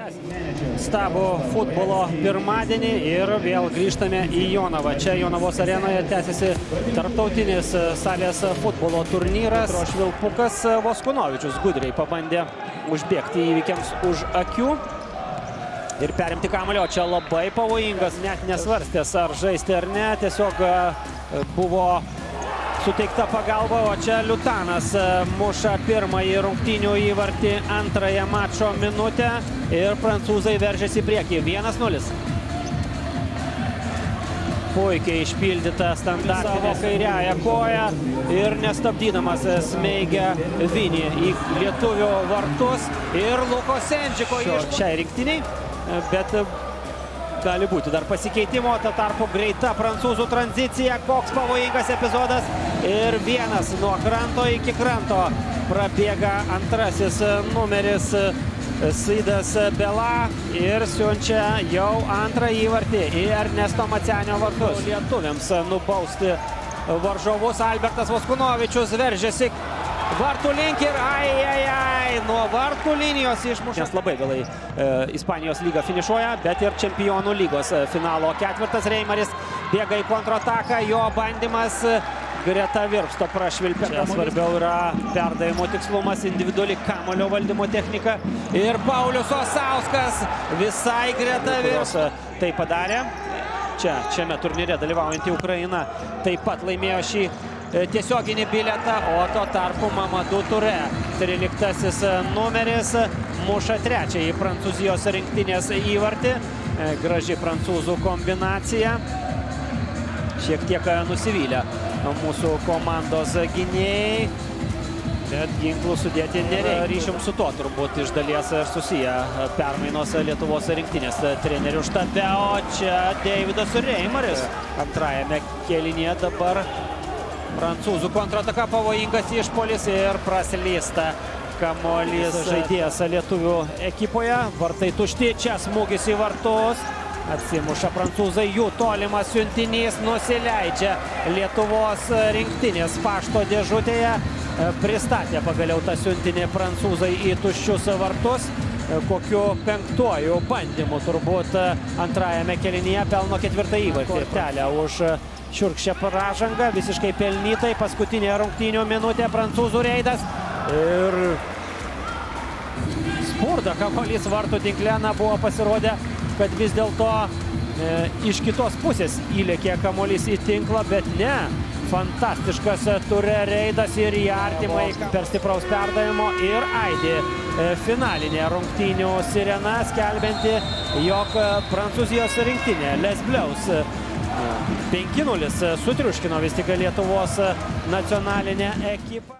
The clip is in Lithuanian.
Stabų futbolo pirmadienį ir vėl grįžtame į Jonavą. Čia Jonavos arenoje tęsiasi tarptautinis salės futbolo turnyras. Švilpukas Voskunovičius gudriai pabandė užbėgti įvykiams už akių ir perimti kamuolio. Čia labai pavojingas, net nesvarstęs ar žaisti ar ne. Tiesiog buvo suteikta pagalba, o čia Liutanas muša pirmąjį rungtynių įvartį antrąją mačo minutę ir prancūzai veržiasi į priekį. 1-0. Puikiai išpildyta standartinė kairiąją koją ir nestabdydamas smeigia Vinį į lietuvių vartus ir Luko Senčiko šiai rinktiniai, bet gali būti dar pasikeitimo, ta tarpu greita prancūzų tranzicija, koks pavojingas epizodas ir vienas nuo kranto iki kranto prabėga antrasis numeris Saidas Bela ir siunčia jau antrą įvartį į Ernesto Macenio vartus. Lietuviams nubausti varžovus. Albertas Voskunovičius veržiasi vartų link ir nuo vartų linijos išmuša. Nes labai vėlai Ispanijos lyga finišuoja, bet ir Čempionų lygos finalo ketvirtas. Reimaris bėga į kontrataką, jo bandymas greta virpsto prašvilpia. Svarbiau yra perdavimo tikslumas, individuali kamuolio valdymo technika ir Paulius Osauskas visai greta virpsto. Tai padarė. Šiame turnyre dalyvaujantį Ukraina taip pat laimėjo šį tiesioginį bilietą, o tuo tarpu Mamadou Touré, 13 numeris, muša trečiąjį Prancūzijos rinktinės įvartį. Graži prancūzų kombinacija. Šiek tiek nusivylę mūsų komandos gynėjai, bet ginklų sudėti nereikia. Ryšium su tuo turbūt iš dalies susiję permainos Lietuvos rinktinės trenerių štabe, o čia Deividas Reimaris antrajame kėlinyje. Dabar prancūzų kontrataka, pavojingas išpuolis ir praslysta kamuolys žaidėjas lietuvių ekipoje. Vartai tušti, čia smūgis į vartus. Atsimuša prancūzai, jų tolimas siuntinys nusileidžia Lietuvos rinktinės pašto dėžutėje. Pristatė pagaliau tą siuntinį prancūzai į tuščius vartus. Kokiu penktuoju bandymu turbūt antrajame kėlinyje pelno ketvirtą įvartį. Telė už šiurkščią pražangą, visiškai pelnytai. Paskutinė rungtynių minutė, prancūzų reidas. Ir spurda kamuolys vartų tinkle. Buvo pasirodę, kad vis dėlto iš kitos pusės įlėkė kamuolys į tinklą, bet ne. Fantastiškas Touré reidas ir į artimai per stipraus perdavimo ir aidi finalinė rungtynių sirena, skelbianti, jog Prancūzijos rinktinė Les Bleus 5-0 sutriuškino vis tik Lietuvos nacionalinę ekipą.